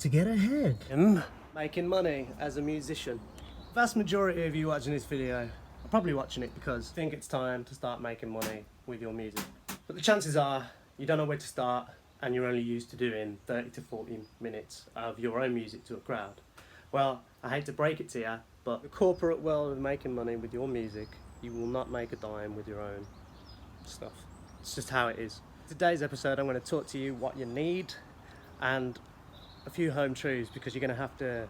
to get ahead. Making money as a musician. Vast majority of you watching this video are probably watching it because you think it's time to start making money with your music. But the chances are you don't know where to start and you're only used to doing 30 to 40 minutes of your own music to a crowd. Well, I hate to break it to you, but the corporate world of making money with your music, you will not make a dime with your own stuff. It's just how it is. Today's episode I'm going to talk to you what you need and a few home truths, because you're going to have to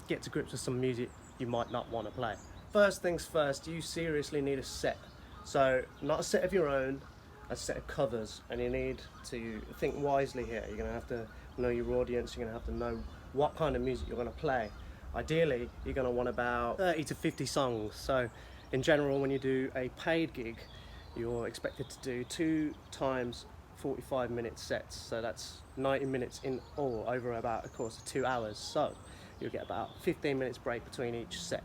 get to grips with some music you might not want to play. First things first, you seriously need a set. So not a set of your own, a set of covers, and you need to think wisely here. You're going to have to know your audience, you're going to have to know what kind of music you're going to play. Ideally, you're going to want about 30 to 50 songs. So in general, when you do a paid gig, you're expected to do 2 times 45-minute sets. So that's 90 minutes in all over about a course of 2 hours. So you'll get about 15 minutes break between each set.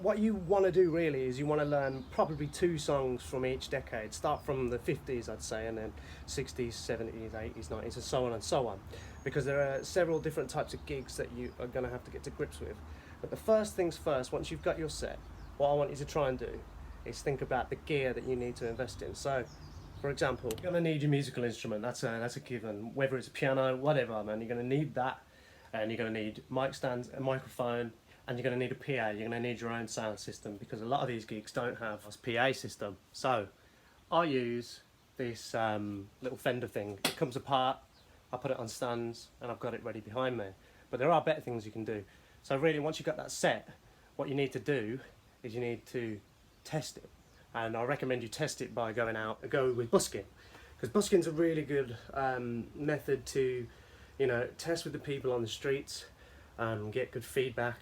What you want to do really is you want to learn probably 2 songs from each decade. Start from the 50s, I'd say, and then 60s, 70s, 80s, 90s, and so on and so on. Because there are several different types of gigs that you are going to have to get to grips with. But the first things first, once you've got your set, what I want you to try and do is think about the gear that you need to invest in. So, for example, you're going to need your musical instrument. That's a given. Whether it's a piano, whatever, man, you're going to need that. And you're going to need mic stands, a microphone, and you're going to need a PA. You're going to need your own sound system, because a lot of these gigs don't have a PA system. So I use this little Fender thing. It comes apart, I put it on stands, and I've got it ready behind me. But there are better things you can do. So really, once you've got that set, what you need to do is you need to test it. And I recommend you test it by going out and go with busking, because busking's a really good method to, test with the people on the streets, get good feedback,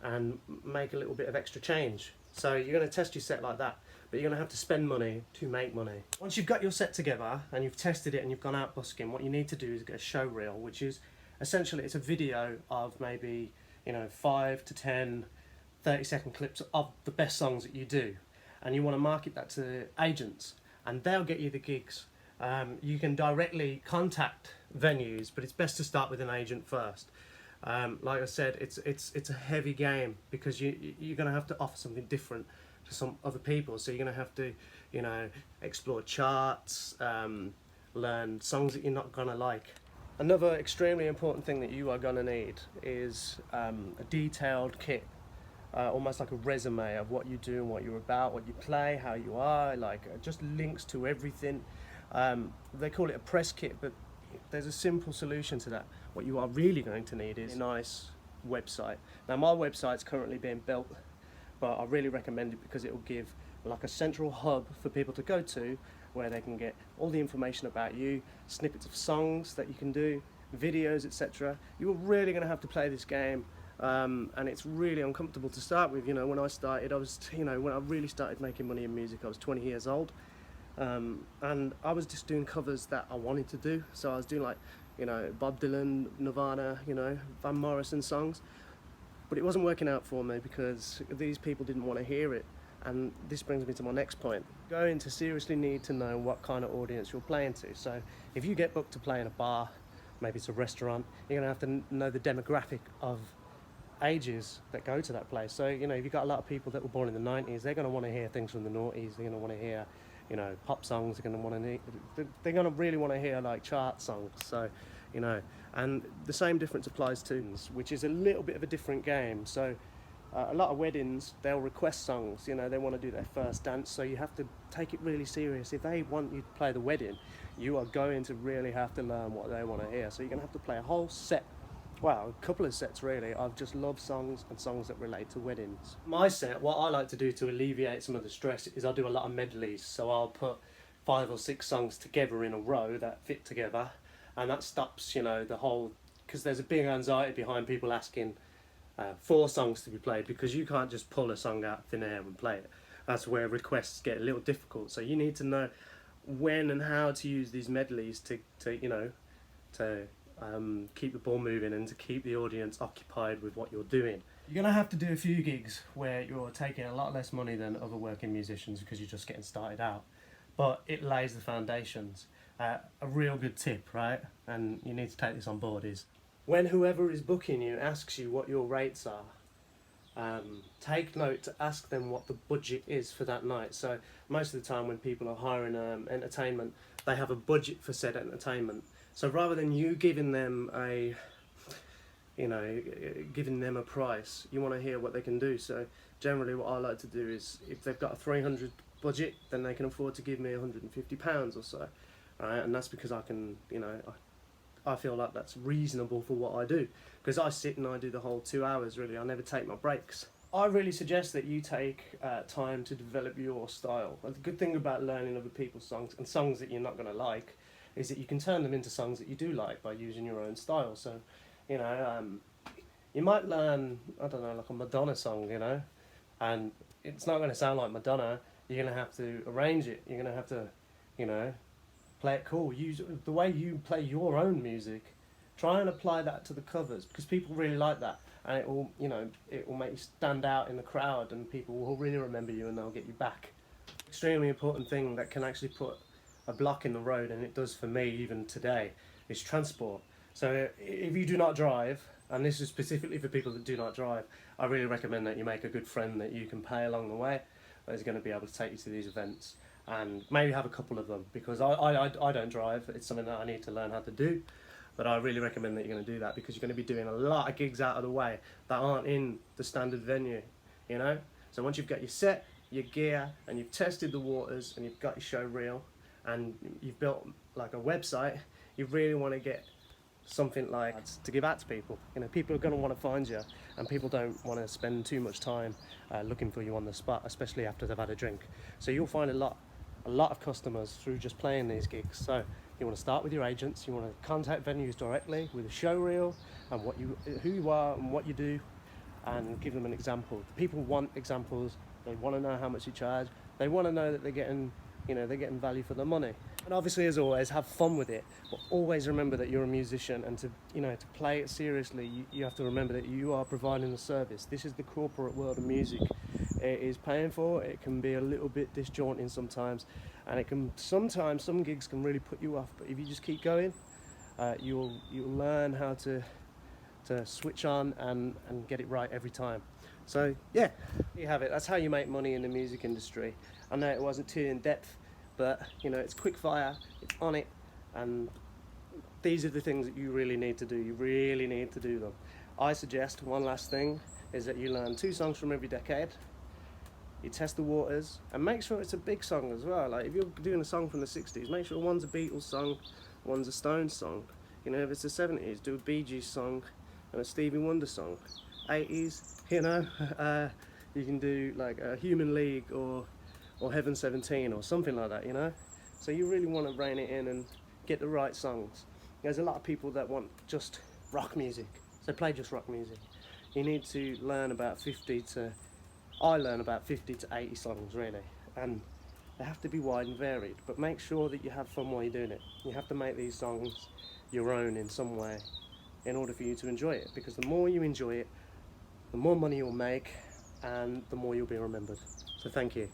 and make a little bit of extra change. So you're going to test your set like that, but you're going to have to spend money to make money. Once you've got your set together and you've tested it and you've gone out busking, what you need to do is get a show reel, which is essentially, it's a video of maybe 5 to 10 30-second clips of the best songs that you do, and you want to market that to agents, and they'll get you the gigs. You can directly contact venues, but it's best to start with an agent first. Like I said, it's a heavy game, because you're going to have to offer something different to some other people. So you're going to have to, explore charts, learn songs that you're not going to like. Another extremely important thing that you are going to need is a detailed kit, almost like a resume of what you do and what you're about, what you play, how you are, just links to everything. They call it a press kit, but there's a simple solution to that. What you are really going to need is a nice website. Now, my website's currently being built, but I really recommend it because it will give like a central hub for people to go to, where they can get all the information about you, snippets of songs that you can do, videos, etc. You're really going to have to play this game, and it's really uncomfortable to start with. When I started, I was, when I really started making money in music, I was 20 years old. And I was just doing covers that I wanted to do. So I was doing Bob Dylan, Nirvana, Van Morrison songs. But it wasn't working out for me because these people didn't want to hear it. And this brings me to my next point. You're going to seriously need to know what kind of audience you're playing to. So if you get booked to play in a bar, maybe it's a restaurant, you're going to have to know the demographic of ages that go to that place. So, if you've got a lot of people that were born in the 90s, they're going to want to hear things from the noughties, they're going to want to hear pop songs. They're going to really want to hear chart songs. So, and the same difference applies to, which is a little bit of a different game. So, a lot of weddings, they'll request songs. They want to do their first dance. So you have to take it really serious. If they want you to play the wedding, you are going to really have to learn what they want to hear. So you're going to have to play a whole set. Well, a couple of sets really, of just love songs and songs that relate to weddings. My set, what I like to do to alleviate some of the stress is I do a lot of medleys. So I'll put 5 or 6 songs together in a row that fit together, and that stops, the whole, because there's a big anxiety behind people asking 4 songs to be played, because you can't just pull a song out of thin air and play it. That's where requests get a little difficult. So you need to know when and how to use these medleys to keep the ball moving and to keep the audience occupied with what you're doing. You're going to have to do a few gigs where you're taking a lot less money than other working musicians because you're just getting started out, but it lays the foundations. A real good tip, right, and you need to take this on board, is when whoever is booking you asks you what your rates are, take note to ask them what the budget is for that night. So most of the time when people are hiring entertainment, they have a budget for said entertainment. So rather than you giving them giving them a price, you want to hear what they can do. So generally what I like to do is, if they've got a 300 budget, then they can afford to give me £150 or so, right? And that's because I can, I feel like that's reasonable for what I do, because I sit and I do the whole 2 hours really. I never take my breaks. I really suggest that you take time to develop your style. The good thing about learning other people's songs, and songs that you're not going to like, is that you can turn them into songs that you do like by using your own style. So you might learn, I don't know, like a Madonna song, and it's not going to sound like Madonna. You're going to have to arrange it. You're going to have to, play it cool. Use the way you play your own music. Try and apply that to the covers, because people really like that, and it will, it will make you stand out in the crowd, and people will really remember you, and they'll get you back. Extremely important thing that can actually put a block in the road, and it does for me even today, is transport. So if you do not drive, and this is specifically for people that do not drive, I really recommend that you make a good friend that you can pay along the way, that is going to be able to take you to these events, and maybe have a couple of them, because I don't drive. It's something that I need to learn how to do, but I really recommend that you're going to do that, because you're going to be doing a lot of gigs out of the way that aren't in the standard venue, So once you've got your set, your gear, and you've tested the waters, and you've got your show reel, and you've built like a website, you really want to get something like to give out to people. People are going to want to find you, and people don't want to spend too much time looking for you on the spot, especially after they've had a drink. So you'll find a lot of customers through just playing these gigs. So you want to start with your agents. You want to contact venues directly with a show reel and who you are and what you do, and give them an example. People want examples. They want to know how much you charge. They want to know that they're getting value for their money. And obviously, as always, have fun with it, but always remember that you're a musician, and to play it seriously, you have to remember that you are providing a service. This is the corporate world of music. It is paying for. It can be a little bit disjointing sometimes, and sometimes some gigs can really put you off. But if you just keep going, you'll learn how to switch on and get it right every time. So yeah, you have it. That's how you make money in the music industry. I know it wasn't too in depth, but it's quick fire, it's on it, and these are the things that you really need to do. You really need to do them. I suggest one last thing is that you learn 2 songs from every decade. You test the waters, and make sure it's a big song as well. Like if you're doing a song from the 60s, make sure one's a Beatles song, one's a Stones song. If it's the 70s, do a Bee Gees song and a Stevie Wonder song. 80s, you can do like a Human League or Heaven 17 or something like that, So you really want to rein it in and get the right songs. There's a lot of people that want just rock music, so play just rock music. You need to learn about 50 to 80 songs really, and they have to be wide and varied, but make sure that you have fun while you're doing it. You have to make these songs your own in some way in order for you to enjoy it, because the more you enjoy it, the more money you'll make, and the more you'll be remembered. So thank you.